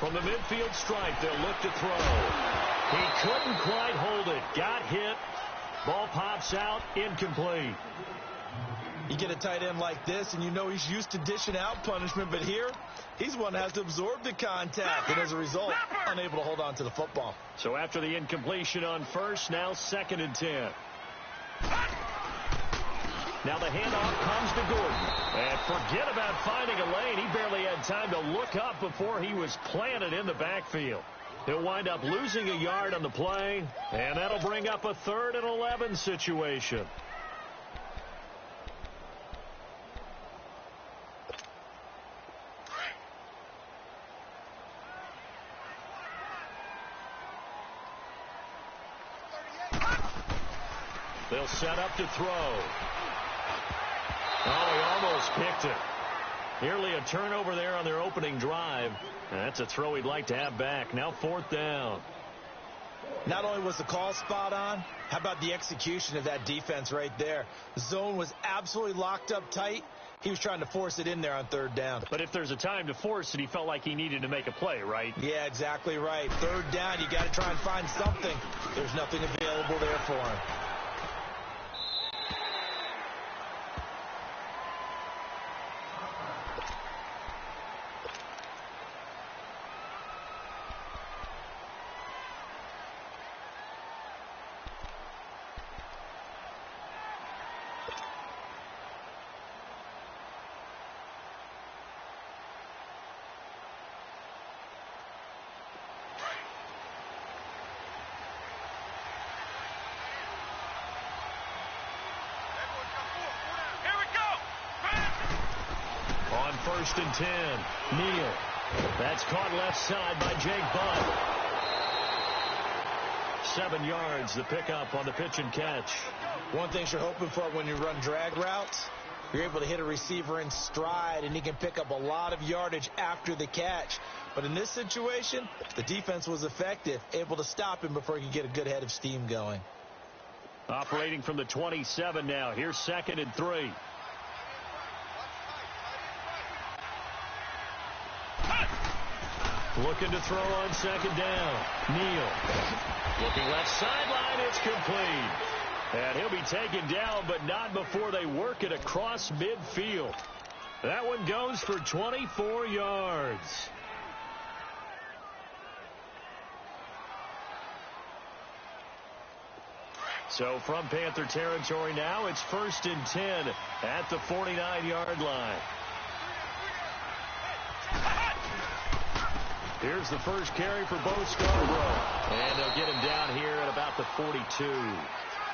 From the midfield stripe, they'll look to throw. He couldn't quite hold it. Got hit. Ball pops out. Incomplete. You get a tight end like this, and you know he's used to dishing out punishment, but here, he's one that has to absorb the contact, and as a result, unable to hold on to the football. So after the incompletion on first, now 2nd and 10. Now the handoff comes to Gordon. And forget about finding a lane. He barely had time to look up before he was planted in the backfield. He'll wind up losing a yard on the play, and that'll bring up a 3rd and 11 situation. They'll set up to throw. Oh, he almost picked it. Nearly a turnover there on their opening drive. That's a throw he'd like to have back. Now 4th down. Not only was the call spot on, how about the execution of that defense right there? The zone was absolutely locked up tight. He was trying to force it in there on 3rd down. But if there's a time to force it, he felt like he needed to make a play, right? Yeah, exactly right. 3rd down, you got to try and find something. There's nothing available there for him. On 1st and 10, Neal. That's caught left side by Jake Butt. 7 yards, the pickup on the pitch and catch. One thing you're hoping for when you run drag routes, you're able to hit a receiver in stride, and he can pick up a lot of yardage after the catch. But in this situation, the defense was effective, able to stop him before he could get a good head of steam going. Operating from the 27 now. Here's 2nd and 3. Looking to throw on 2nd down. Neal. Looking left sideline. It's complete. And he'll be taken down, but not before they work it across midfield. That one goes for 24 yards. So from Panther territory now, it's 1st and 10 at the 49-yard line. Here's the first carry for Bo Scarborough. And they'll get him down here at about the 42.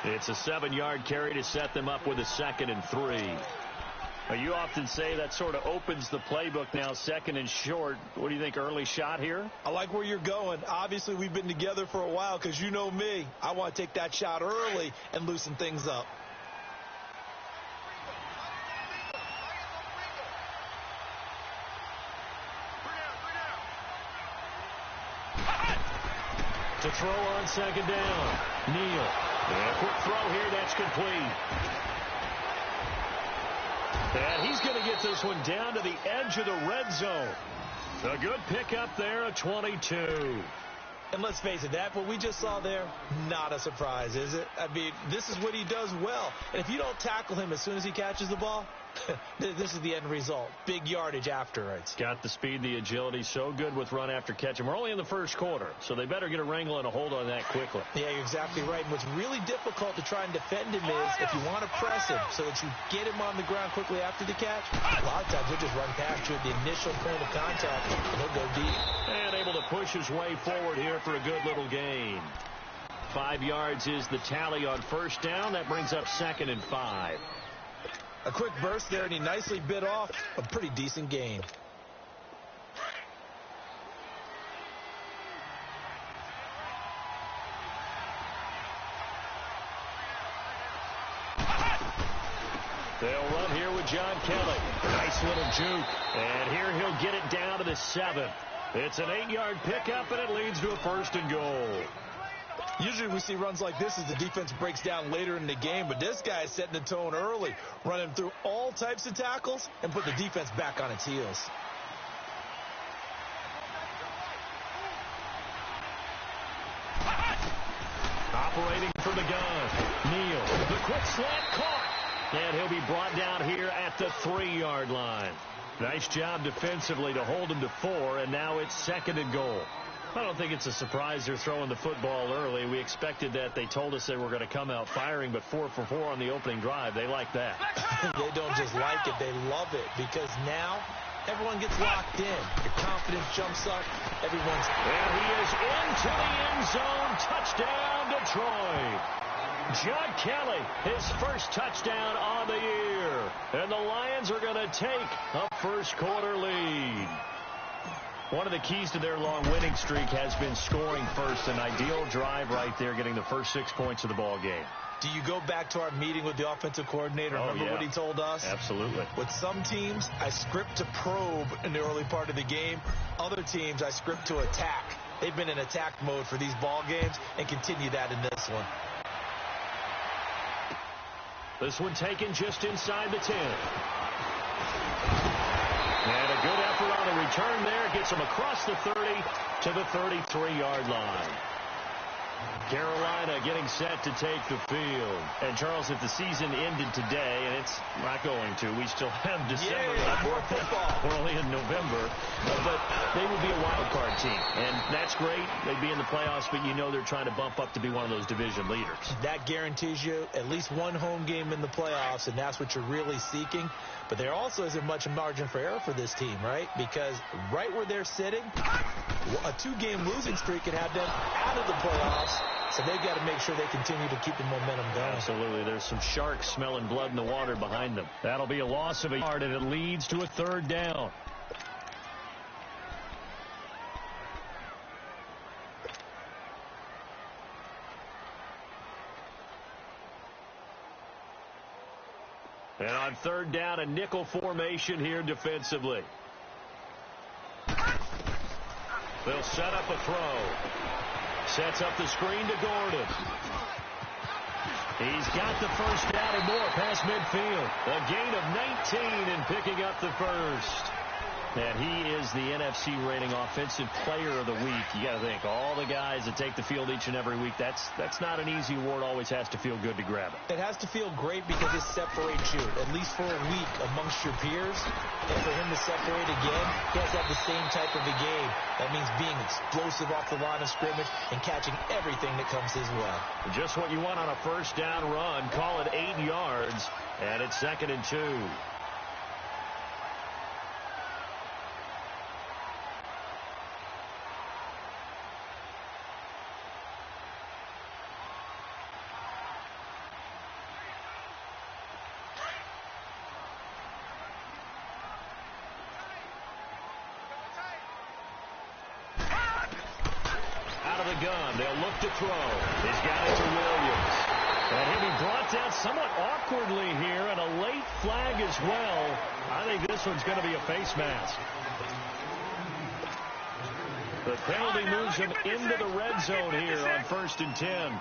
It's a 7-yard carry to set them up with a 2nd and 3. Now, you often say that sort of opens the playbook now, 2nd and short. What do you think, early shot here? I like where you're going. Obviously, we've been together for a while because you know me. I want to take that shot early and loosen things up. To throw on 2nd down. Neal. And a quick throw here. That's complete. And he's going to get this one down to the edge of the red zone. A good pickup there at 22. And let's face it, that what we just saw there, not a surprise, is it? I mean, this is what he does well. And if you don't tackle him as soon as he catches the ball, this is the end result. Big yardage afterwards. Got the speed, the agility, so good with run after catch. And we're only in the first quarter, so they better get a wrangle and a hold on that quickly. Yeah, you're exactly right. And what's really difficult to try and defend him is if you want to press him so that you get him on the ground quickly after the catch, a lot of times he'll just run past you at the initial point of contact, and he'll go deep. And able to push his way forward here for a good little gain. 5 yards is the tally on 1st down. That brings up 2nd and 5. A quick burst there, and he nicely bit off a pretty decent gain. They'll run here with John Kelly. Nice little juke. And here he'll get it down to the 7. It's an 8-yard pickup, and it leads to a 1st and goal. Usually we see runs like this as the defense breaks down later in the game, but this guy is setting the tone early, running through all types of tackles and put the defense back on its heels. Operating from the gun. Neal. The quick slant caught. And he'll be brought down here at the 3-yard line. Nice job defensively to hold him to 4, and now it's 2nd and goal. I don't think it's a surprise they're throwing the football early. We expected that. They told us they were going to come out firing, but 4 for 4 on the opening drive. They like that. They don't just like it. They love it because now everyone gets locked in. Your confidence jumps up. Everyone's... And he is into the end zone. Touchdown, Detroit. John Kelly, his first touchdown on the year. And the Lions are going to take a first-quarter lead. One of the keys to their long winning streak has been scoring first. An ideal drive right there, getting the first 6 points of the ball game. Do you go back to our meeting with the offensive coordinator? Remember what he told us? Absolutely. With some teams, I script to probe in the early part of the game. Other teams, I script to attack. They've been in attack mode for these ball games and continue that in this one. This one taken just inside the 10. And a good effort on the return there. Gets him across the 30 to the 33-yard line. Carolina getting set to take the field. And, Charles, if the season ended today, and it's not going to, we still have December. More football. We're only in November. But they would be a wild card team. And that's great. They'd be in the playoffs, but you know they're trying to bump up to be one of those division leaders. That guarantees you at least one home game in the playoffs, and that's what you're really seeking. But there also isn't much margin for error for this team, right? Because right where they're sitting, a 2-game losing streak can have them out of the playoffs. So they've got to make sure they continue to keep the momentum going. Absolutely. There's some sharks smelling blood in the water behind them. That'll be a loss of a yard, and it leads to a 3rd down. And on 3rd down, a nickel formation here defensively. They'll set up a throw. Sets up the screen to Gordon. He's got the first down and more past midfield. A gain of 19 and picking up the first. And he is the NFC rating offensive player of the week. You got to think, all the guys that take the field each and every week, that's not an easy award. Always has to feel good to grab it. It has to feel great because it separates you, at least for a week, amongst your peers. And for him to separate again, he has to have the same type of a game. That means being explosive off the line of scrimmage and catching everything that comes his way. Just what you want on a first down run. Call it 8 yards, and it's 2nd and 2. Gun. They'll look to throw. He's got it to Williams. And he'll be brought down somewhat awkwardly here, and a late flag as well. I think this one's going to be a face mask. The penalty moves him into the red zone here on 1st and 10.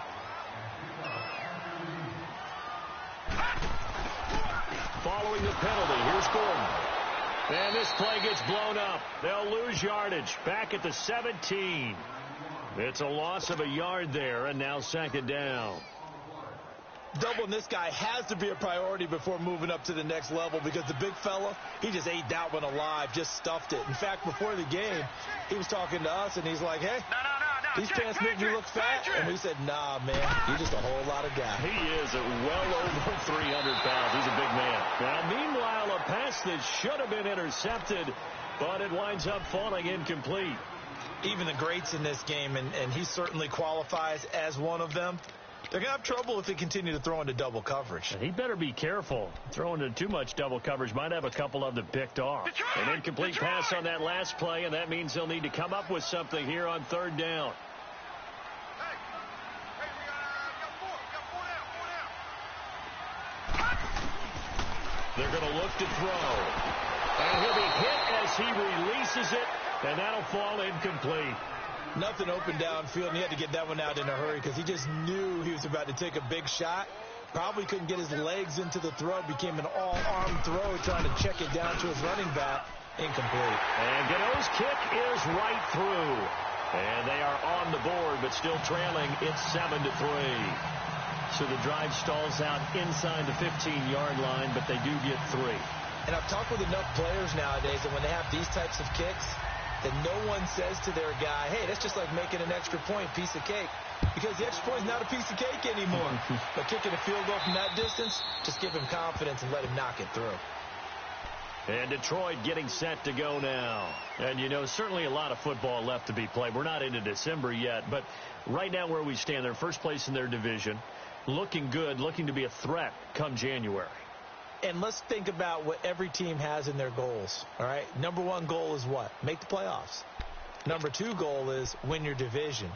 Following the penalty, here's Gordon. And this play gets blown up. They'll lose yardage. Back at the 17. It's a loss of a yard there, and now 2nd down. Doubling this guy has to be a priority before moving up to the next level because the big fella, he just ate that one alive, just stuffed it. In fact, before the game, he was talking to us, and he's like, hey, these pants make me look fat. And we said, nah, man, you're just a whole lot of guy. He is well over 300 pounds. He's a big man. Now, meanwhile, a pass that should have been intercepted, but it winds up falling incomplete. Even the greats in this game, and he certainly qualifies as one of them, they're going to have trouble if they continue to throw into double coverage. He better be careful. Throwing into too much double coverage might have a couple of them picked off. An incomplete pass on that last play, and that means they'll need to come up with something here on 3rd down. They're going to look to throw. And he'll be hit as he releases it. And that'll fall incomplete. Nothing open downfield, and he had to get that one out in a hurry because he just knew he was about to take a big shot. Probably couldn't get his legs into the throw. Became an all-arm throw, trying to check it down to his running back. Incomplete. And Gano's kick is right through. And they are on the board, but still trailing. It's 7-3. So the drive stalls out inside the 15-yard line, but they do get 3. And I've talked with enough players nowadays that when they have these types of kicks, that no one says to their guy, hey, that's just like making an extra point, piece of cake. Because the extra point is not a piece of cake anymore. But kicking a field goal from that distance, just give him confidence and let him knock it through. And Detroit getting set to go now. And, you know, certainly a lot of football left to be played. We're not into December yet, but right now where we stand, they're first place in their division, looking good, looking to be a threat come January. And let's think about what every team has in their goals, all right? Number one goal is what? Make the playoffs. Number two goal is win your division.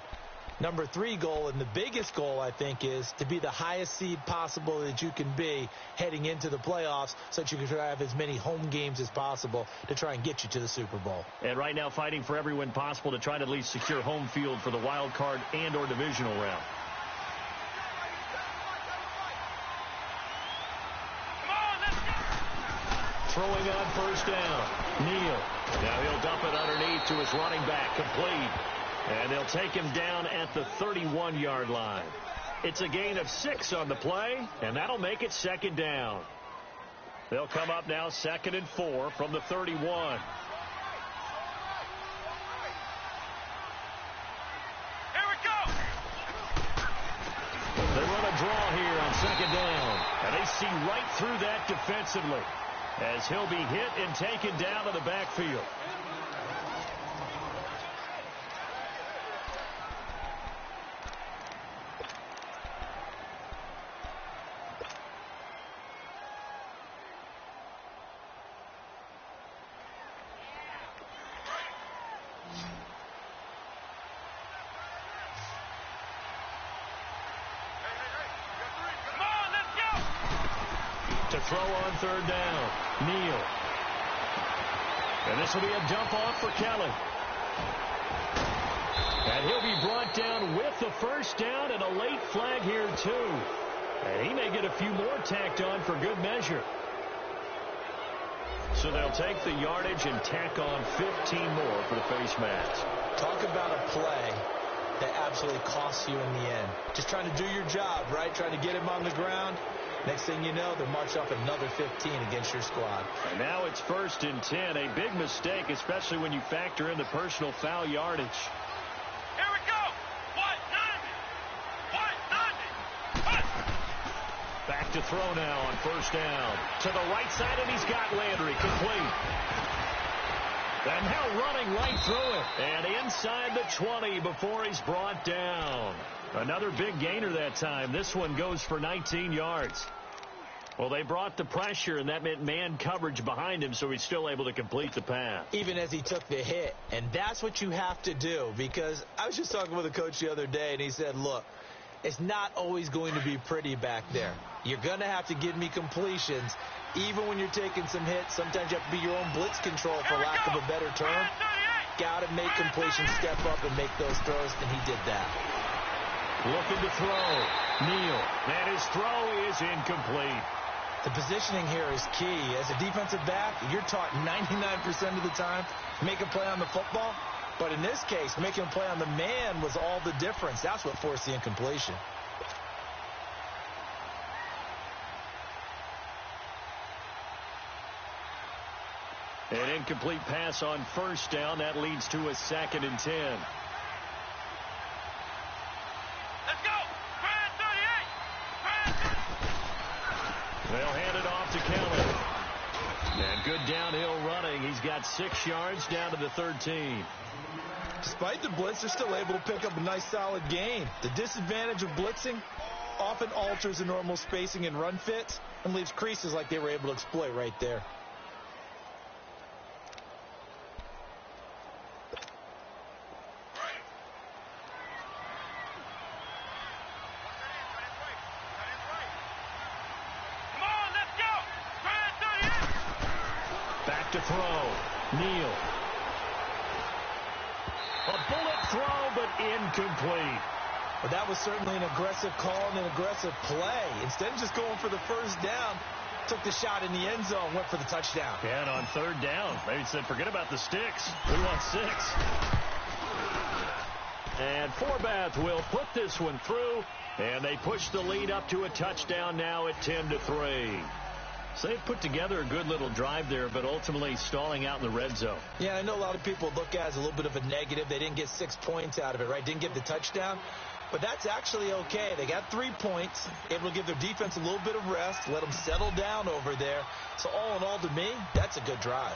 Number three goal, and the biggest goal, I think, is to be the highest seed possible that you can be heading into the playoffs so that you can have as many home games as possible to try and get you to the Super Bowl. And right now fighting for every win possible to try to at least secure home field for the wild card and or divisional round. Throwing on first down. Neal. Now he'll dump it underneath to his running back. Complete. And they'll take him down at the 31-yard line. It's a gain of 6 on the play, and that'll make it second down. They'll come up now 2nd and 4 from the 31. Here we go. They run a draw here on 2nd down, and they see right through that defensively as he'll be hit and taken down to the backfield. To throw on 3rd down, Neal. And this will be a dump off for Kelly. And he'll be brought down with the first down and a late flag here too. And he may get a few more tacked on for good measure. So they'll take the yardage and tack on 15 more for the face mask. Talk about a play that absolutely costs you in the end. Just trying to do your job, right? Trying to get him on the ground. Next thing you know, they'll march up another 15 against your squad. And now it's 1st and 10. A big mistake, especially when you factor in the personal foul yardage. Here we go. 190. Back to throw now on 1st down. To the right side, and he's got Landry. Complete. And now running right through it. And inside the 20 before he's brought down. Another big gainer that time. This one goes for 19 yards. Well, they brought the pressure, and that meant man coverage behind him, so he's still able to complete the pass. Even as he took the hit. And that's what you have to do, because I was just talking with a coach the other day, and he said, look, it's not always going to be pretty back there. You're going to have to give me completions. Even when you're taking some hits, sometimes you have to be your own blitz control, for lack of a better term. Got to make completions, step up, and make those throws, and he did that. Looking to throw. Neal. And his throw is incomplete. The positioning here is key. As a defensive back, you're taught 99% of the time, make a play on the football. But in this case, making a play on the man was all the difference. That's what forced the incompletion. An incomplete pass on 1st down. That leads to a 2nd and 10. They'll hand it off to Kelly. And good downhill running. He's got 6 yards down to the 13. Despite the blitz, they're still able to pick up a nice solid gain. The disadvantage of blitzing often alters the normal spacing and run fits and leaves creases like they were able to exploit right there. To throw. Neal. A bullet throw, but incomplete. Well, that was certainly an aggressive call and an aggressive play. Instead of just going for the first down, took the shot in the end zone, went for the touchdown. Yeah, and on 3rd down, they said, forget about the sticks. We want 6. And Forbath will put this one through, and they push the lead up to a touchdown now at 10-3. So they've put together a good little drive there, but ultimately stalling out in the red zone. Yeah, I know a lot of people look at it as a little bit of a negative. They didn't get 6 points out of it, right? Didn't get the touchdown. But that's actually okay. They got 3 points, able to give their defense a little bit of rest, let them settle down over there. So all in all, to me, that's a good drive.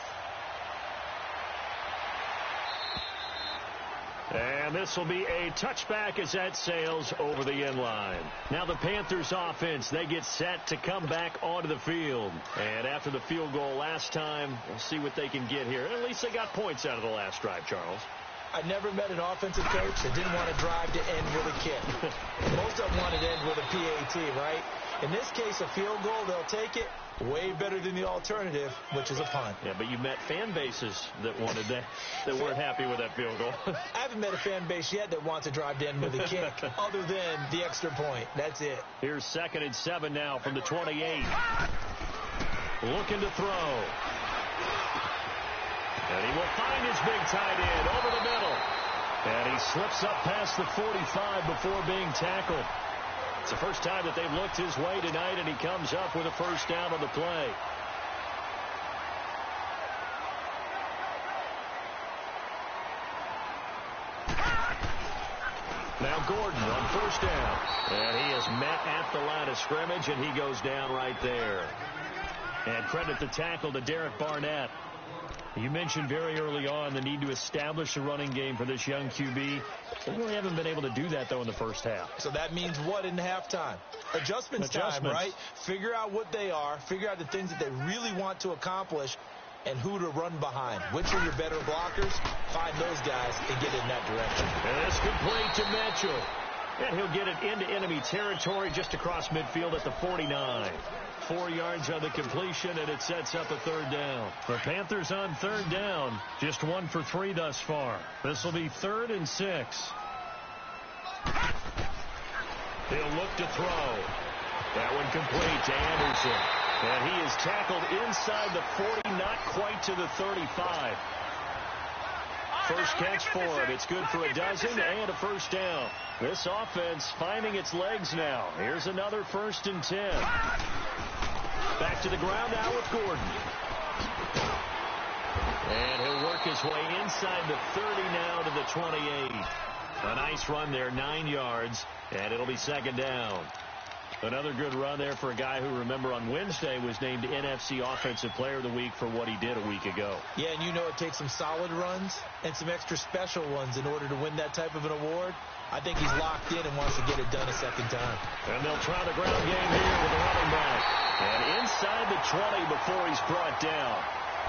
And this will be a touchback as that sails over the end line. Now the Panthers offense, they get set to come back onto the field. And after the field goal last time, we'll see what they can get here. At least they got points out of the last drive, Charles. I never met an offensive coach that didn't want to drive to end with a kick. Most of them wanted to end with a PAT, right? In this case, a field goal, they'll take it. Way better than the alternative, which is a punt. Yeah, but you met fan bases that wanted that weren't happy with that field goal. I haven't met a fan base yet that wants to drive to end with a kick, other than the extra point. That's it. Here's 2nd and 7 now from the 28. Looking to throw. And he will find his big tight end over the middle. And he slips up past the 45 before being tackled. It's the first time that they've looked his way tonight, and he comes up with a first down on the play. Now Gordon on first down. And he is met at the line of scrimmage, and he goes down right there. And credit the tackle to Derek Barnett. You mentioned very early on the need to establish a running game for this young QB. They really haven't been able to do that, though, in the first half. So that means what in halftime? Adjustments time, right? Figure out what they are. Figure out the things that they really want to accomplish and who to run behind. Which are your better blockers? Find those guys and get in that direction. And it's complete to Mitchell. And he'll get it into enemy territory just across midfield at the 49. 4 yards on the completion, and it sets up a third down. The Panthers on third down, just 1 for 3 thus far. This will be 3rd and 6. He'll look to throw. That one complete to Anderson. And he is tackled inside the 40, not quite to the 35. First catch for him. It's good for a dozen and a first down. This offense finding its legs now. Here's another 1st and 10. Back to the ground now with Gordon. And he'll work his way inside the 30 now to the 28. A nice run there, 9 yards, and it'll be 2nd down. Another good run there for a guy who, remember, on Wednesday was named NFC Offensive Player of the Week for what he did a week ago. Yeah, and you know it takes some solid runs and some extra special ones in order to win that type of an award. I think he's locked in and wants to get it done a second time. And they'll try the ground game here with the running back. And inside the 20 before he's brought down.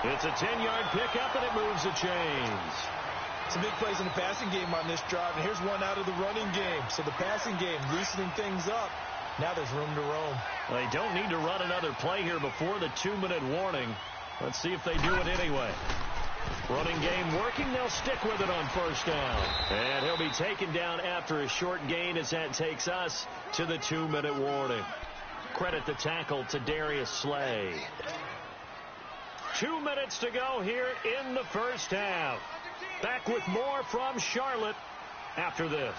It's a 10-yard pickup, and it moves the chains. Some big plays in the passing game on this drive, and here's one out of the running game. So the passing game loosening things up. Now there's room to roam. They don't need to run another play here before the 2-minute warning. Let's see if they do it anyway. Running game working. They'll stick with it on first down. And he'll be taken down after a short gain as that takes us to the 2-minute warning. Credit the tackle to Darius Slay. 2 minutes to go here in the first half. Back with more from Charlotte after this.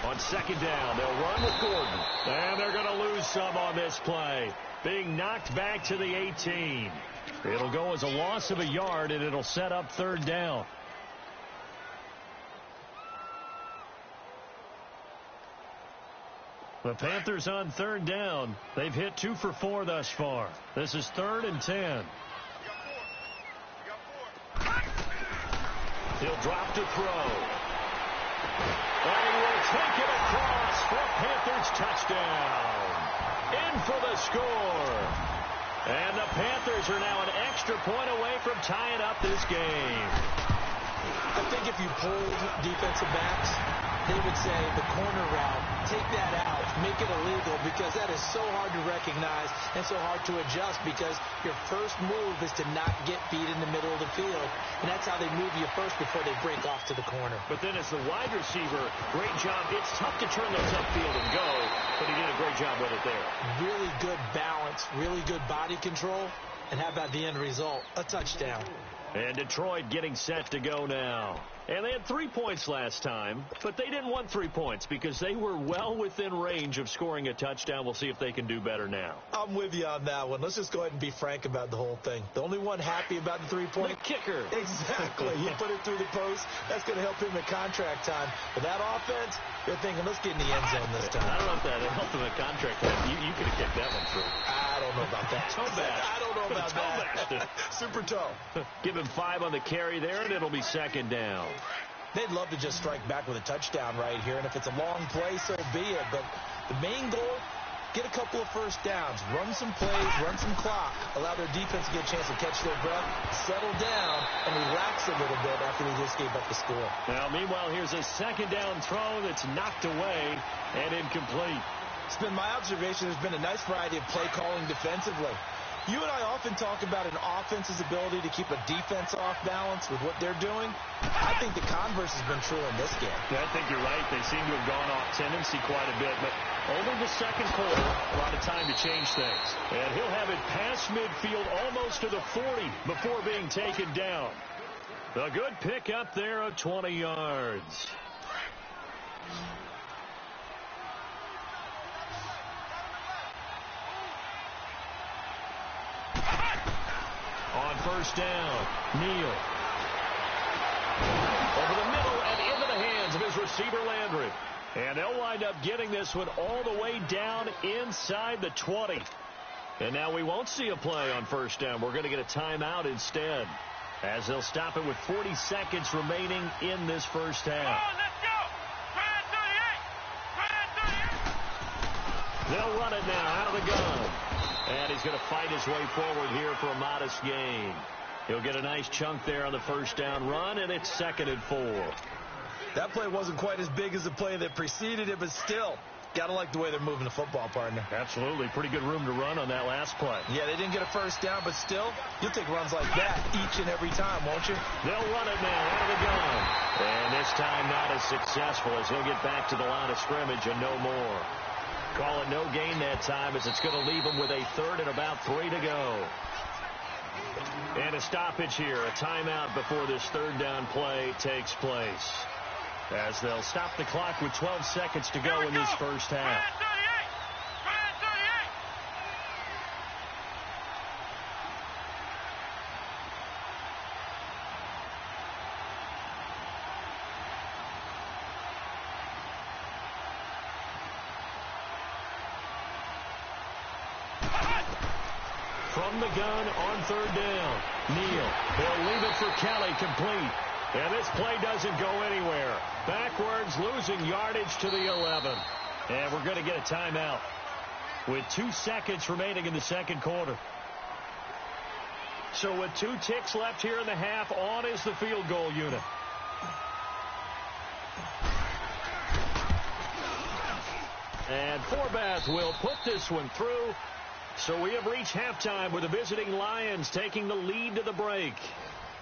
On 2nd down, they'll run with Gordon. And they're going to lose some on this play. Being knocked back to the 18. It'll go as a loss of a yard, and it'll set up 3rd down. The Panthers on 3rd down. They've hit 2 for 4 thus far. This is 3rd and 10. He'll drop to throw. And he will take it across for Panthers touchdown. In for the score. And the Panthers are now an extra point away from tying up this game. I think if you polled defensive backs, they would say the corner route, take that out, make it illegal, because that is so hard to recognize and so hard to adjust, because your first move is to not get beat in the middle of the field, and that's how they move you first before they break off to the corner. But then as the wide receiver, great job. It's tough to turn those upfield and go, but he did a great job with it there. Really good balance, really good body control, and how about the end result? A touchdown. And Detroit getting set to go now. And they had 3 points last time, but they didn't want 3 points because they were well within range of scoring a touchdown. We'll see if they can do better now. I'm with you on that one. Let's just go ahead and be frank about the whole thing. The only one happy about the 3-point? The kicker. Exactly. He put it through the post. That's going to help him at contract time. But that offense, they're thinking, let's get in the end zone this time. I don't know if that helped him at contract time. You could have kicked that one through. I don't know about that. Toe bash. I don't know about that. Super toe. Give him 5 on the carry there, and it'll be second down. They'd love to just strike back with a touchdown right here, and if it's a long play, so be it. But the main goal, get a couple of first downs, run some plays, run some clock, allow their defense to get a chance to catch their breath, settle down, and relax a little bit after they just gave up the score. Now, meanwhile, here's a second down throw that's knocked away and incomplete. It's been my observation there's been a nice variety of play calling defensively. You and I often talk about an offense's ability to keep a defense off balance with what they're doing. I think the converse has been true in this game. Yeah, I think you're right. They seem to have gone off tendency quite a bit, but over the second quarter, a lot of time to change things. And he'll have it past midfield almost to the 40 before being taken down. A good pick up there of 20 yards. On first down, Neal. Over the middle and into the hands of his receiver, Landry. And they'll wind up getting this one all the way down inside the 20. And now we won't see a play on first down. We're going to get a timeout instead, as they'll stop it with 40 seconds remaining in this first half. Oh, let's go! They'll run it now out of the gun. And he's going to fight his way forward here for a modest gain. He'll get a nice chunk there on the first down run, and it's 2nd and 4. That play wasn't quite as big as the play that preceded it, but still, got to like the way they're moving the football, partner. Absolutely. Pretty good room to run on that last play. Yeah, they didn't get a first down, but still, you'll take runs like that each and every time, won't you? They'll run it now out of the gun. And this time not as successful, as he'll get back to the line of scrimmage and no more. Call it no gain that time, as it's going to leave him with a 3rd and about 3 to go. And a stoppage here, a timeout before this 3rd down play takes place, as they'll stop the clock with 12 seconds to go in this first half. From the gun on 3rd down, Neal. He'll leave it for Kelly, complete. And this play doesn't go anywhere. Backwards, losing yardage to the 11. And we're going to get a timeout with 2 seconds remaining in the second quarter. So with 2 ticks left here in the half, on is the field goal unit. And Forbath will put this one through. So we have reached halftime with the visiting Lions taking the lead to the break.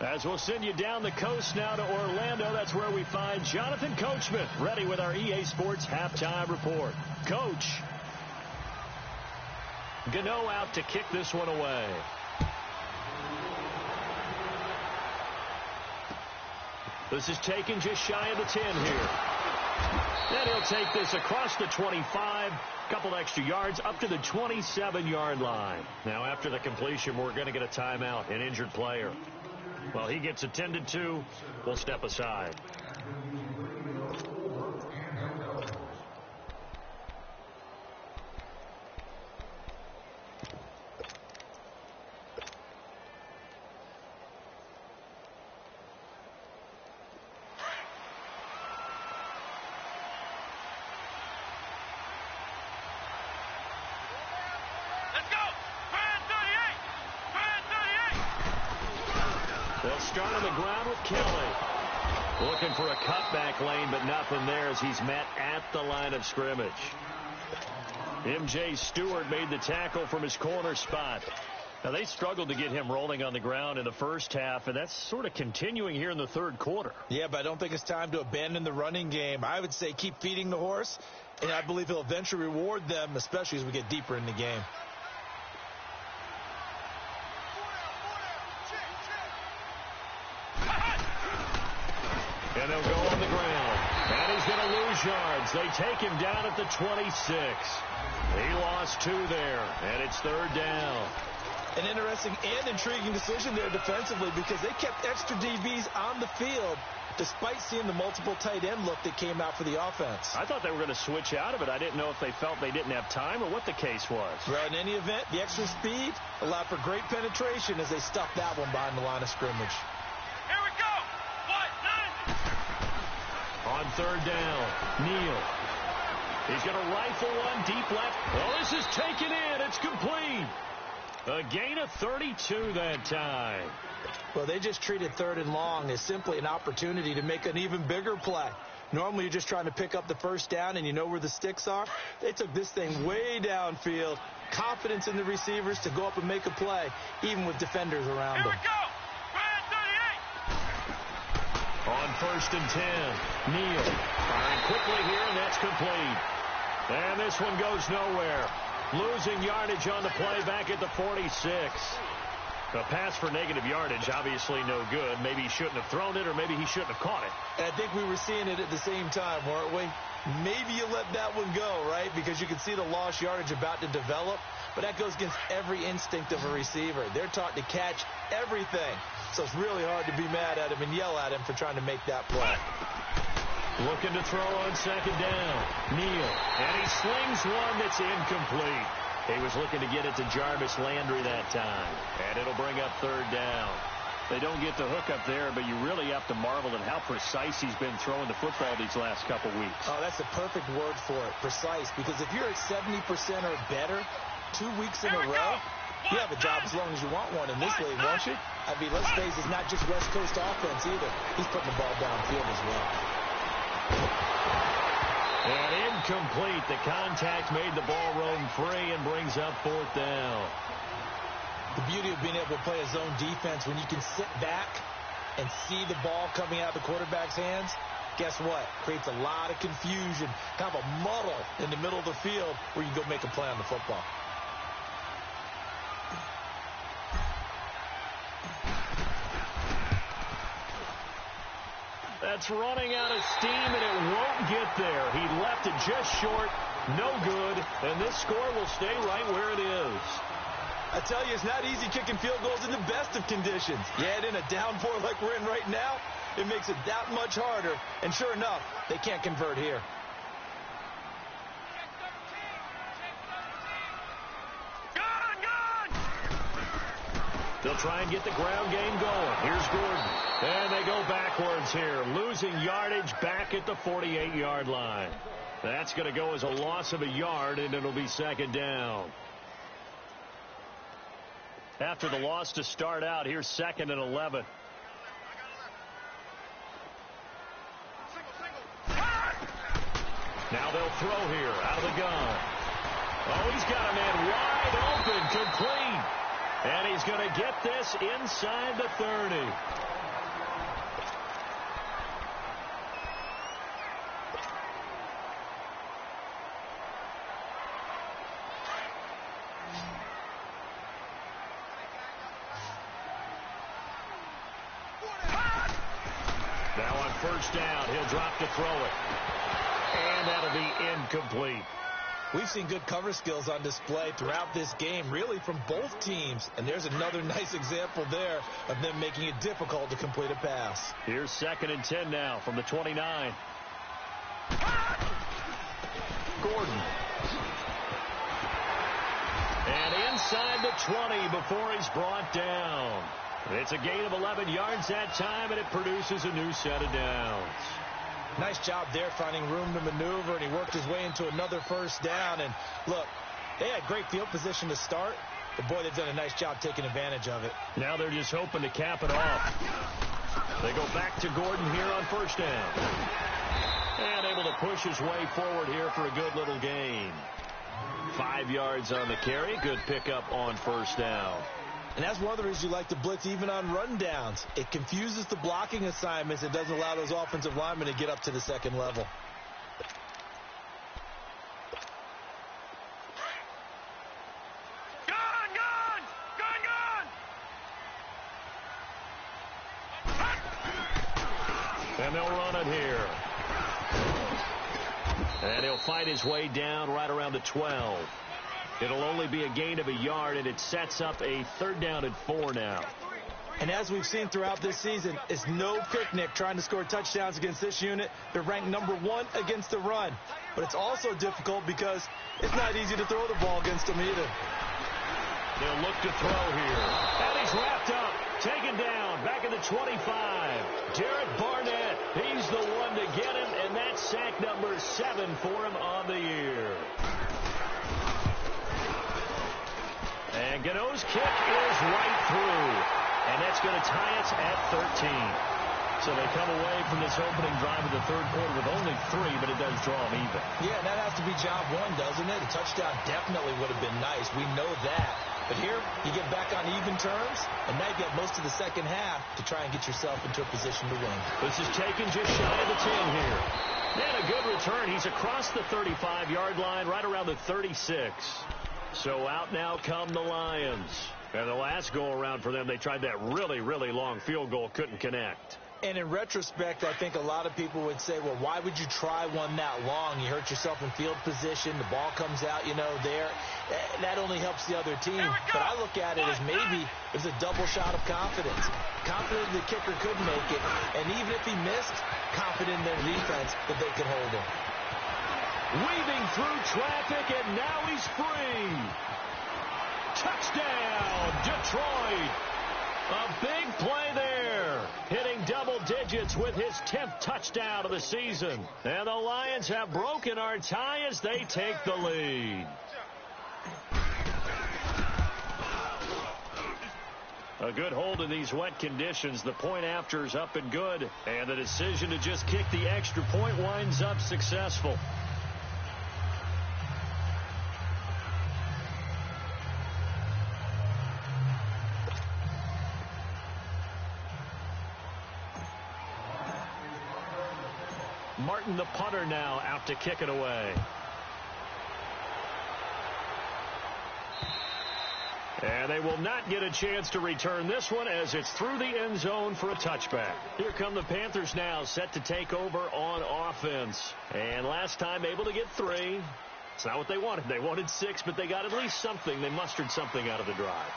As we'll send you down the coast now to Orlando, that's where we find Jonathan Coachman ready with our EA Sports halftime report. Coach. Gano out to kick this one away. This is taken just shy of the 10 here. Then he'll take this across the 25, couple extra yards up to the 27-yard line. Now after the completion, we're going to get a timeout, an injured player. Well, he gets attended to. We'll step aside. Start on the ground with Kelly. Looking for a cutback lane, but nothing there as he's met at the line of scrimmage. M.J. Stewart made the tackle from his corner spot. Now, they struggled to get him rolling on the ground in the first half, and that's sort of continuing here in the third quarter. Yeah, but I don't think it's time to abandon the running game. I would say keep feeding the horse, and I believe he'll eventually reward them, especially as we get deeper in the game. And they'll go on the ground. And he's going to lose yards. They take him down at the 26. He lost 2 there, and it's 3rd down. An interesting and intriguing decision there defensively because they kept extra DBs on the field despite seeing the multiple tight end look that came out for the offense. I thought they were going to switch out of it. I didn't know if they felt they didn't have time or what the case was. Well, in any event, the extra speed allowed for great penetration as they stuffed that one behind the line of scrimmage. Here we go. 1, 9. On 3rd down, Neal. He's going to rifle one deep left. Oh, this is taken in. It's complete. A gain of 32 that time. Well, they just treated 3rd and long as simply an opportunity to make an even bigger play. Normally, you're just trying to pick up the 1st down and you know where the sticks are. They took this thing way downfield. Confidence in the receivers to go up and make a play, even with defenders around them. Here we go. Red 38. On 1st and 10, Neal. Firing quickly here, and that's complete. And this one goes nowhere. Losing yardage on the play back at the 46. A pass for negative yardage, obviously no good. Maybe he shouldn't have thrown it, or maybe he shouldn't have caught it. And I think we were seeing it at the same time, weren't we? Maybe you let that one go, right? Because you can see the lost yardage about to develop. But that goes against every instinct of a receiver. They're taught to catch everything. So it's really hard to be mad at him and yell at him for trying to make that play. Looking to throw on 2nd down. Neal. And he slings one that's incomplete. He was looking to get it to Jarvis Landry that time. And it'll bring up 3rd down. They don't get the hook up there, but you really have to marvel at how precise he's been throwing the football these last couple weeks. Oh, that's a perfect word for it, precise. Because if you're at 70% or better 2 weeks in a row, you have a job as long as you want one in this league, won't you? I mean, let's face it, it's not just West Coast offense either. He's putting the ball downfield as well. And incomplete. The contact made the ball roam free and brings up 4th down. The beauty of being able to play a zone defense when you can sit back and see the ball coming out of the quarterback's hands, guess what? Creates a lot of confusion, kind of a muddle in the middle of the field where you can go make a play on the football. That's running out of steam, and it won't get there. He left it just short, no good, and this score will stay right where it is. I tell you, it's not easy kicking field goals in the best of conditions. You add in a downpour like we're in right now, it makes it that much harder, and sure enough, they can't convert here. They'll try and get the ground game going. Here's Gordon. And they go backwards here, losing yardage back at the 48-yard line. That's going to go as a loss of a yard, and it'll be 2nd down. After the loss to start out, here's 2nd and 11. Now they'll throw here out of the gun. Oh, he's got a man wide open, complete. And he's going to get this inside the 30. Now on 1st down, he'll drop to throw it. And that'll be incomplete. We've seen good cover skills on display throughout this game, really from both teams. And there's another nice example there of them making it difficult to complete a pass. Here's 2nd and 10 now from the 29. Gordon. And inside the 20 before he's brought down. It's a gain of 11 yards that time, and it produces a new set of downs. Nice job there finding room to maneuver, and he worked his way into another 1st down. And look, they had great field position to start, but boy, they've done a nice job taking advantage of it. Now they're just hoping to cap it off. They go back to Gordon here on 1st down. And able to push his way forward here for a good little gain. 5 yards on the carry. Good pickup on 1st down. And that's one of the reasons you like to blitz even on run downs. It confuses the blocking assignments. It doesn't allow those offensive linemen to get up to the 2nd level. And they'll run it here. And he'll fight his way down right around the 12. It'll only be a gain of a yard, and it sets up a 3rd down and 4 now. And as we've seen throughout this season, it's no picnic trying to score touchdowns against this unit. They're ranked number 1 against the run. But it's also difficult because it's not easy to throw the ball against them either. They'll look to throw here. And he's wrapped up. Taken down. Back at the 25. Derek Barnett. He's the one to get him. And that's sack number 7 for him on the year. And Gano's kick is right through. And that's going to tie us at 13. So they come away from this opening drive of the 3rd quarter with only 3, but it does draw them even. Yeah, that has to be job 1, doesn't it? A touchdown definitely would have been nice. We know that. But here, you get back on even terms, and now you get most of the second half to try and get yourself into a position to win. This is taken just shy of the 10 here. And a good return. He's across the 35-yard line, right around the 36. So out now come the Lions. And the last go-around for them, they tried that really, really long field goal, couldn't connect. And in retrospect, I think a lot of people would say, well, why would you try one that long? You hurt yourself in field position. The ball comes out, there. That only helps the other team. But I look at it as maybe it's a double shot of confidence. Confident the kicker could make it. And even if he missed, confident in their defense that they could hold him. Weaving through traffic, and now he's free. Touchdown, Detroit. A big play there, hitting double digits with his 10th touchdown of the season. And the Lions have broken our tie as they take the lead. A good hold in these wet conditions. The point after is up and good. And the decision to just kick the extra point winds up successful. Martin, the punter, now out to kick it away. And they will not get a chance to return this one as it's through the end zone for a touchback. Here come the Panthers now, set to take over on offense. And last time able to get 3. It's not what they wanted. They wanted 6, but they got at least something. They mustered something out of the drive.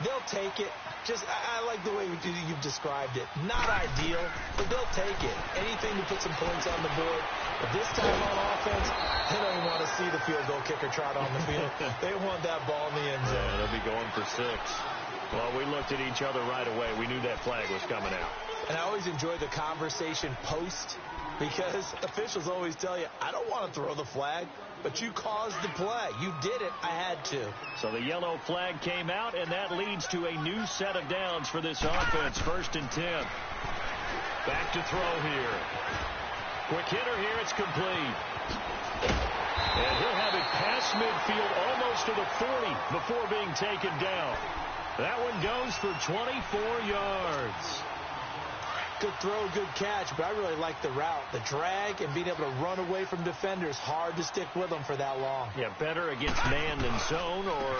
They'll take it. I like the way you've described it. Not ideal, but they'll take it. Anything to put some points on the board. But this time on offense, they don't even want to see the field goal kicker trot on the field. They want that ball in the end zone. Yeah, they'll be going for 6. Well, we looked at each other right away. We knew that flag was coming out. And I always enjoy the conversation post because officials always tell you, I don't want to throw the flag, but you caused the play. You did it. I had to. So the yellow flag came out, and that leads to a new set of downs for this offense. 1st and 10. Back to throw here. Quick hitter here. It's complete. And he'll have it past midfield almost to the 40 before being taken down. That one goes for 24 yards. Good throw, good catch, but I really like the route. The drag and being able to run away from defenders. Hard to stick with them for that long. Yeah, better against man than zone, or?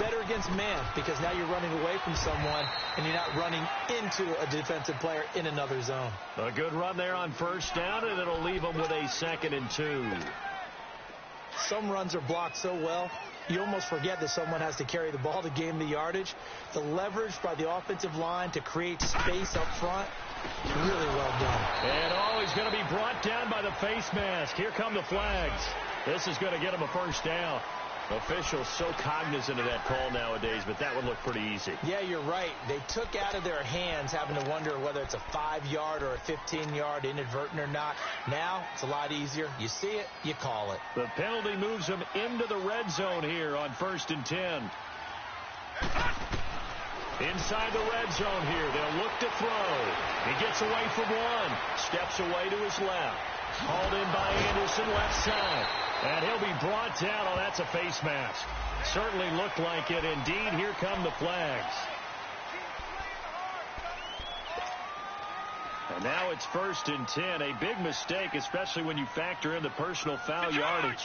Better against man, because now you're running away from someone and you're not running into a defensive player in another zone. A good run there on 1st down, and it'll leave them with a 2nd and 2. Some runs are blocked so well, you almost forget that someone has to carry the ball to gain the yardage. The leverage by the offensive line to create space up front, really well done. And he's going to be brought down by the face mask. Here come the flags. This is going to get him a 1st down. Officials so cognizant of that call nowadays, but that would look pretty easy. Yeah, you're right. They took out of their hands having to wonder whether it's a 5-yard or a 15-yard inadvertent or not. Now, it's a lot easier. You see it, you call it. The penalty moves them into the red zone here on 1st and 10. Inside the red zone here, they'll look to throw. He gets away from one, steps away to his left. Hauled in by Anderson, left side. And he'll be brought down. Oh, that's a face mask. Certainly looked like it. Indeed, here come the flags. And now it's 1st and 10. A big mistake, especially when you factor in the personal foul yardage.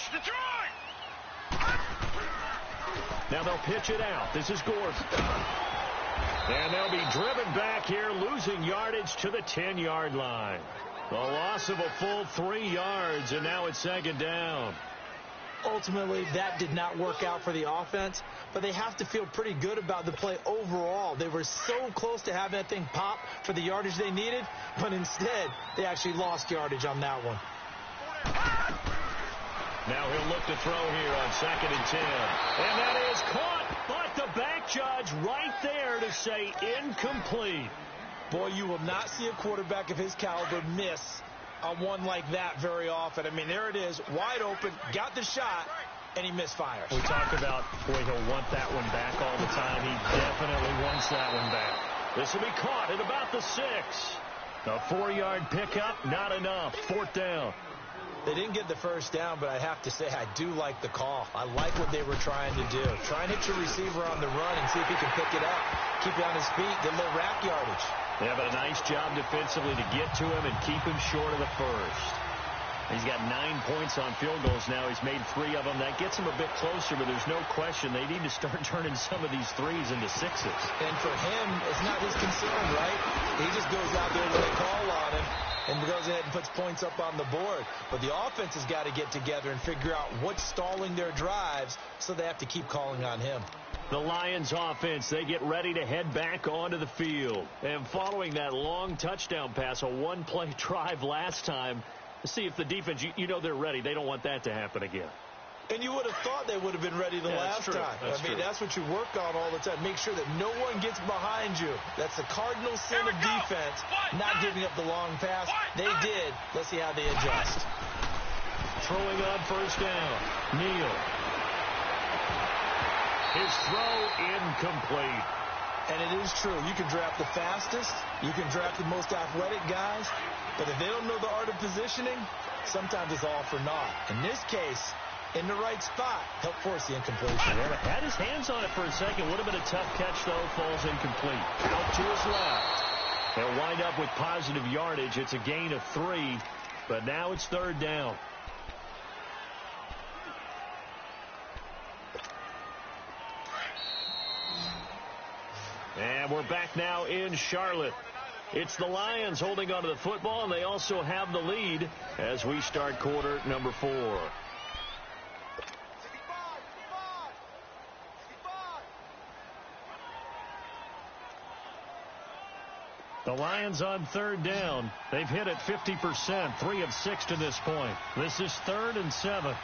Now they'll pitch it out. This is Gordon. And they'll be driven back here, losing yardage to the 10-yard line. A loss of a full 3 yards, and now it's second down. Ultimately, that did not work out for the offense, but they have to feel pretty good about the play overall. They were so close to having that thing pop for the yardage they needed, but instead, they actually lost yardage on that one. Now he'll look to throw here on 2nd and 10. And that is caught, but the back judge right there to say incomplete. Boy, you will not see a quarterback of his caliber miss on one like that very often. I mean, there it is, wide open, got the shot, and he misfires. We talk about, boy, he'll want that one back all the time. He definitely wants that one back. This will be caught at about the 6. A 4-yard pickup, not enough. 4th down. They didn't get the first down, but I have to say I do like the call. I like what they were trying to do. Try and hit your receiver on the run and see if he can pick it up. Keep it on his feet, get a little rack yardage. Yeah, but a nice job defensively to get to him and keep him short of the first. He's got 9 points on field goals now. He's made 3 of them. That gets him a bit closer, but there's no question they need to start turning some of these 3s into 6s. And for him, it's not his concern, right? He just goes out there when they call on him and goes ahead and puts points up on the board. But the offense has got to get together and figure out what's stalling their drives, so they have to keep calling on him. The Lions offense, they get ready to head back onto the field. And following that long touchdown pass, a one-play drive last time, see if the defense, you know they're ready. They don't want that to happen again. And you would have thought they would have been ready the last time. That's what you work on all the time. Make sure that no one gets behind you. That's the cardinal sin of defense, not giving up the long pass. They did. Let's see how they adjust. Throwing on 1st down. Neal. His throw incomplete. And it is true. You can draft the fastest. You can draft the most athletic guys. But if they don't know the art of positioning, sometimes it's all for naught. In this case, in the right spot, help force the incompletion. Well, had his hands on it for a second. Would have been a tough catch, though. Falls incomplete. Out to his left. They'll wind up with positive yardage. It's a gain of 3, but now it's 3rd down. And we're back now in Charlotte. It's the Lions holding onto the football, and they also have the lead as we start quarter number 4. The Lions on 3rd down. They've hit it 50%, 3 of 6 to this point. This is 3rd and 7.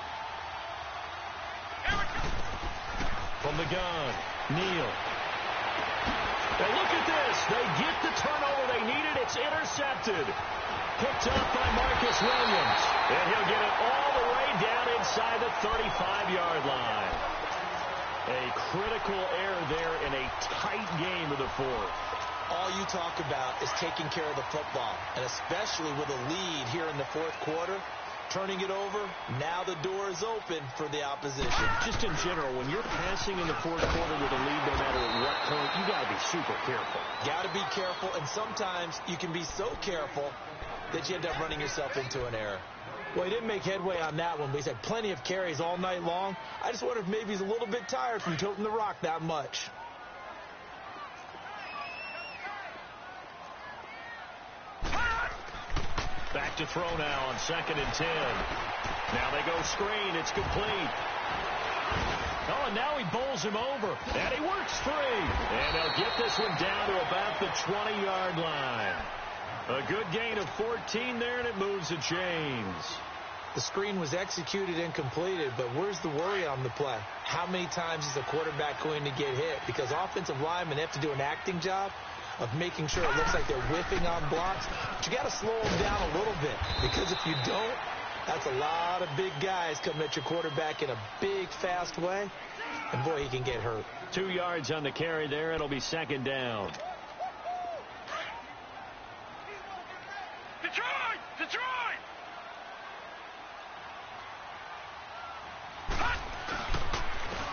From the gun, Neal. And look at this. They get the turnover they needed. It's intercepted. Picked up by Marcus Williams. And he'll get it all the way down inside the 35-yard line. A critical error there in a tight game of the 4th. All you talk about is taking care of the football, and especially with a lead here in the 4th quarter, turning it over, now the door is open for the opposition. Just in general, when you're passing in the 4th quarter with a lead, no matter at what point, you got to be super careful. Got to be careful, and sometimes you can be so careful that you end up running yourself into an error. Well, he didn't make headway on that one, but he's had plenty of carries all night long. I just wonder if maybe he's a little bit tired from tilting the rock that much. Back to throw now on 2nd and 10. Now they go screen. It's complete. Oh, and now he bowls him over. And he works free. And they'll get this one down to about the 20-yard line. A good gain of 14 there, and it moves the chains. The screen was executed and completed, but where's the worry on the play? How many times is a quarterback going to get hit? Because offensive linemen have to do an acting job of making sure it looks like they're whiffing on blocks. But you got to slow them down a little bit, because if you don't, that's a lot of big guys coming at your quarterback in a big, fast way. And, boy, he can get hurt. 2 yards on the carry there. It'll be 2nd down. Detroit! Detroit!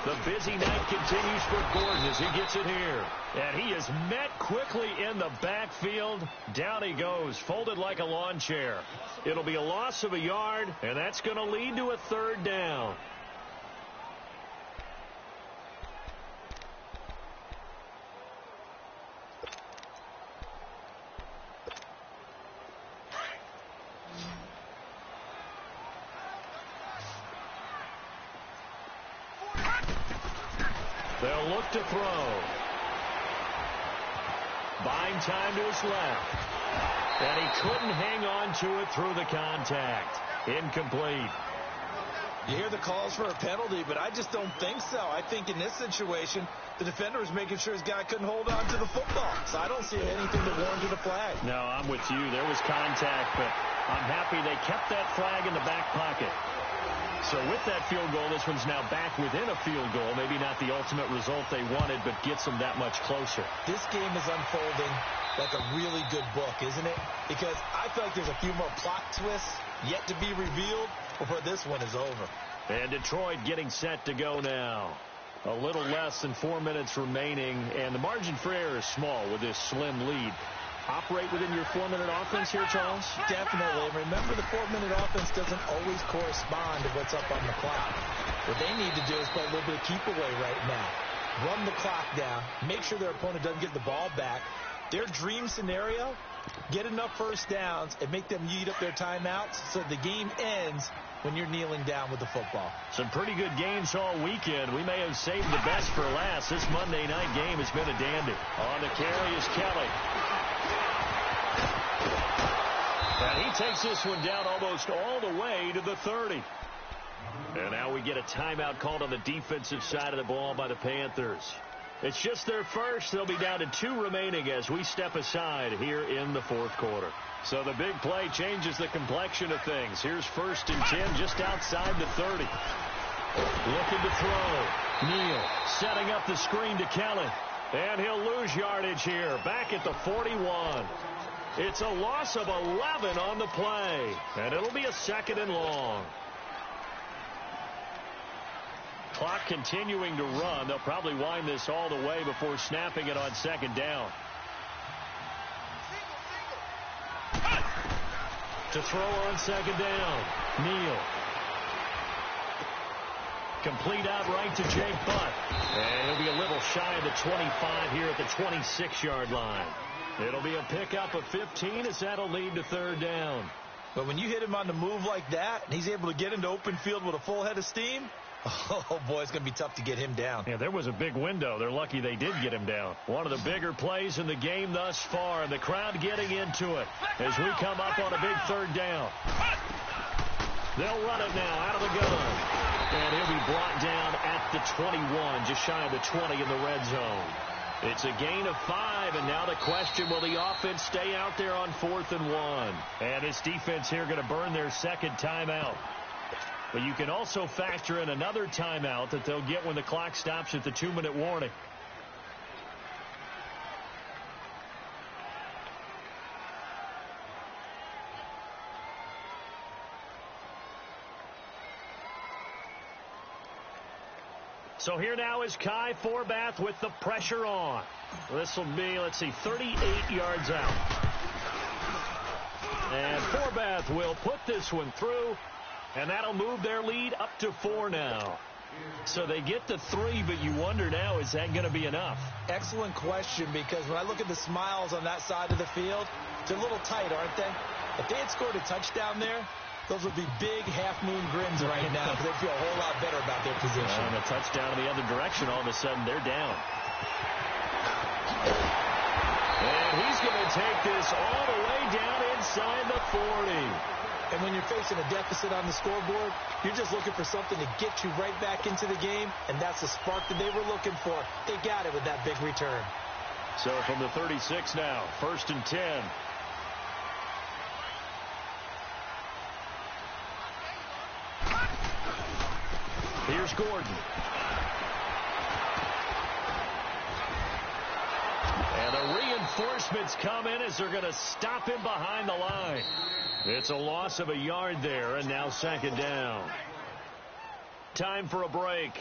The busy night continues for Gordon as he gets it here. And he is met quickly in the backfield. Down he goes, folded like a lawn chair. It'll be a loss of a yard, and that's going to lead to a 3rd down. They'll look to throw. Buying time to his left. And he couldn't hang on to it through the contact. Incomplete. You hear the calls for a penalty, but I just don't think so. I think in this situation, the defender was making sure his guy couldn't hold on to the football. So I don't see anything that warranted a flag. No, I'm with you. There was contact, but I'm happy they kept that flag in the back pocket. So with that field goal, this one's now back within a field goal. Maybe not the ultimate result they wanted, but gets them that much closer. This game is unfolding like a really good book, isn't it? Because I feel like there's a few more plot twists yet to be revealed before this one is over. And Detroit getting set to go now. A little less than 4 minutes remaining, and the margin for error is small with this slim lead. Operate within your 4-minute offense here, Charles? Definitely. Remember, the 4-minute offense doesn't always correspond to what's up on the clock. What they need to do is play a little bit of keep away right now. Run the clock down. Make sure their opponent doesn't get the ball back. Their dream scenario, get enough first downs and make them eat up their timeouts so the game ends when you're kneeling down with the football. Some pretty good games all weekend. We may have saved the best for last. This Monday night game has been a dandy. On the carry is Kelly. And he takes this one down almost all the way to the 30. And now we get a timeout called on the defensive side of the ball by the Panthers. It's just their first. They'll be down to 2 remaining as we step aside here in the fourth quarter. So the big play changes the complexion of things. Here's 1st and 10 just outside the 30. Looking to throw. Neal setting up the screen to Kelly. And he'll lose yardage here. Back at the 41. It's a loss of 11 on the play. And it'll be a 2nd and long. Clock continuing to run. They'll probably wind this all the way before snapping it on 2nd down. To throw on 2nd down. Neal. Complete out right to Jake Butt. And he'll be a little shy of the 25 here at the 26-yard line. It'll be a pickup of 15 as that'll lead to 3rd down. But when you hit him on the move like that, and he's able to get into open field with a full head of steam, oh, boy, it's going to be tough to get him down. Yeah, there was a big window. They're lucky they did get him down. One of the bigger plays in the game thus far, and the crowd getting into it as we come up on a big 3rd down. They'll run it now out of the gun. And he'll be brought down at the 21, just shy of the 20 in the red zone. It's a gain of 5, and now the question, will the offense stay out there on 4th and 1? And this defense here going to burn their 2nd timeout. But you can also factor in another timeout that they'll get when the clock stops at the 2-minute warning. So here now is Kai Forbath with the pressure on. This will be, let's see, 38 yards out. And Forbath will put this one through, and that'll move their lead up to 4 now. So they get to 3, but you wonder now, is that going to be enough? Excellent question, because when I look at the smiles on that side of the field, they're a little tight, aren't they? If they had scored a touchdown there, those would be big half-moon grins right now because they feel a whole lot better about their position. And a touchdown in the other direction, all of a sudden they're down. And he's going to take this all the way down inside the 40. And when you're facing a deficit on the scoreboard, you're just looking for something to get you right back into the game, and that's the spark that they were looking for. They got it with that big return. So from the 36 now, 1st and 10. Here's Gordon. And the reinforcements come in as they're going to stop him behind the line. It's a loss of a yard there, and now 2nd down. Time for a break.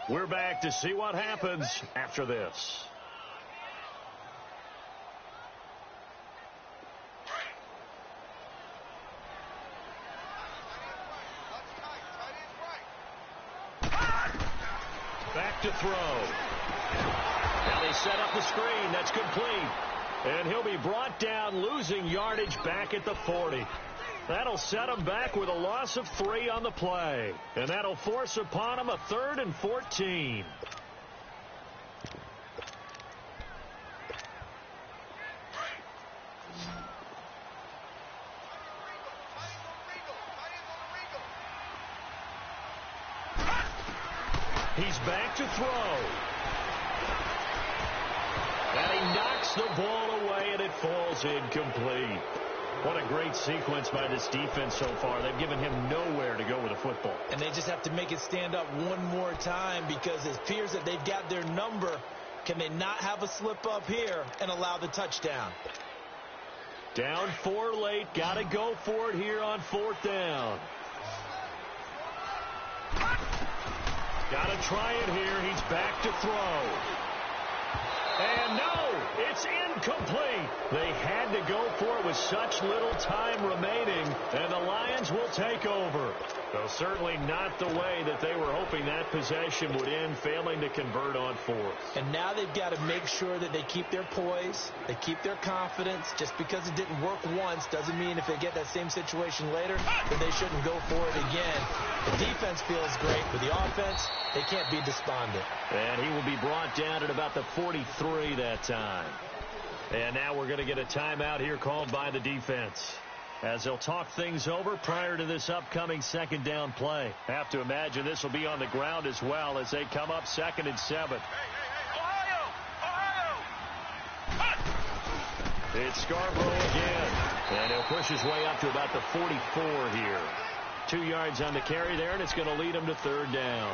We're back to see what happens after this. Back to throw. Now they set up the screen. That's complete. And he'll be brought down, losing yardage back at the 40. That'll set him back with a loss of 3 on the play. And that'll force upon him a 3rd and 14. He's back to throw. And he knocks the ball away, and it falls incomplete. What a great sequence by this defense so far. They've given him nowhere to go with the football. And they just have to make it stand up one more time because it appears that they've got their number. Can they not have a slip up here and allow the touchdown? Down 4 late. Got to go for it here on 4th down. Got to try it here. He's back to throw. And no, it's incomplete. They had to go for it with such little time remaining, and the Lions will take over. Though certainly not the way that they were hoping that possession would end, failing to convert on 4th. And now they've got to make sure that they keep their poise, they keep their confidence. Just because it didn't work once doesn't mean if they get that same situation later that they shouldn't go for it again. The defense feels great, but the offense, they can't be despondent. And he will be brought down at about the 43 that time. And now we're going to get a timeout here called by the defense, as they'll talk things over prior to this upcoming 2nd down play. Have to imagine this will be on the ground as well as they come up 2nd and 7. It's Scarborough again, and he'll push his way up to about the 44 here. 2 yards on the carry there, and it's going to lead him to 3rd down.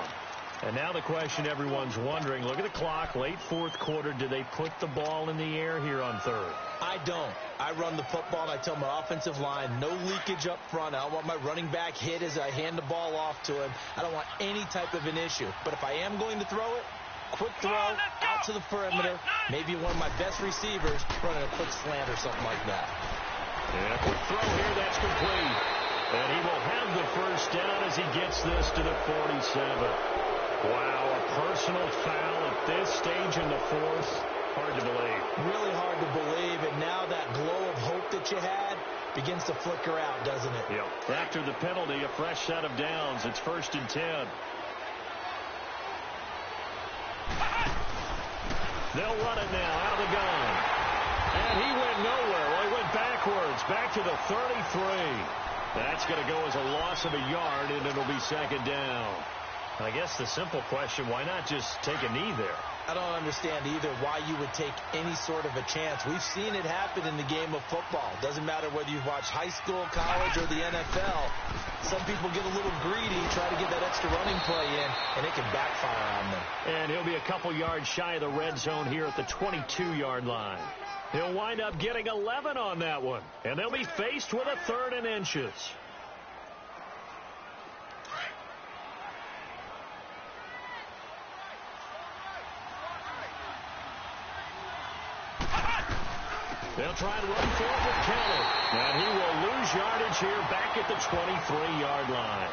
And now the question everyone's wondering, look at the clock, late 4th quarter, do they put the ball in the air here on 3rd? I don't. I run the football, and I tell my offensive line, no leakage up front. I don't want my running back hit as I hand the ball off to him. I don't want any type of an issue. But if I am going to throw it, quick throw, out to the perimeter, maybe one of my best receivers running a quick slant or something like that. And a quick throw here, that's complete. And he will have the 1st down as he gets this to the 47. Wow, a personal foul at this stage in the 4th. Hard to believe. Really hard to believe, and now that glow of hope that you had begins to flicker out, doesn't it? Yep. After the penalty, a fresh set of downs. It's 1st and 10. They'll run it now out of the gun. And he went nowhere. Well, he went backwards, back to the 33. That's going to go as a loss of a yard, and it'll be 2nd down. I guess the simple question, why not just take a knee there? I don't understand either why you would take any sort of a chance. We've seen it happen in the game of football. Doesn't matter whether you've watched high school, college, or the NFL. Some people get a little greedy, try to get that extra running play in, and it can backfire on them. And he'll be a couple yards shy of the red zone here at the 22-yard line. He'll wind up getting 11 on that one, and they'll be faced with a 3rd and inches. They'll try and run for it with Kelly. And he will lose yardage here back at the 23-yard line.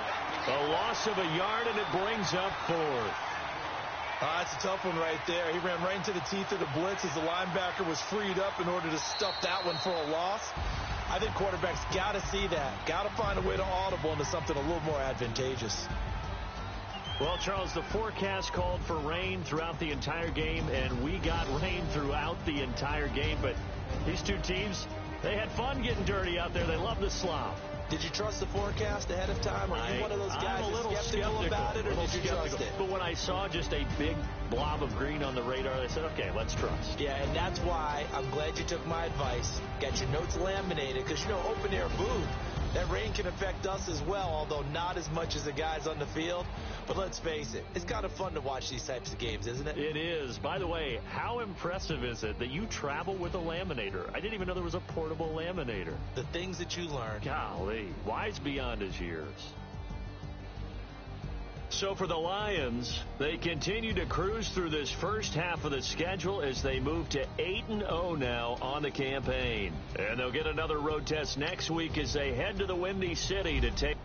A loss of a yard, and it brings up 4th. That's a tough one right there. He ran right into the teeth of the blitz as the linebacker was freed up in order to stuff that one for a loss. I think quarterbacks got to see that. Got to find a way to audible into something a little more advantageous. Well, Charles, the forecast called for rain throughout the entire game, and we got rain throughout the entire game. But these two teams, they had fun getting dirty out there. They love the slop. Did you trust the forecast ahead of time? Are you one of those guys that's skeptical about it, or did you trust it? But when I saw just a big blob of green on the radar, I said, okay, let's trust. Yeah, and that's why I'm glad you took my advice. Got your notes laminated, because, you know, open-air booth, that rain can affect us as well, although not as much as the guys on the field. But let's face it, it's kind of fun to watch these types of games, isn't it? It is. By the way, how impressive is it that you travel with a laminator? I didn't even know there was a portable laminator. The things that you learn. Golly, wise beyond his years. So for the Lions, they continue to cruise through this first half of the schedule as they move to 8-0 now on the campaign. And they'll get another road test next week as they head to the Windy City to take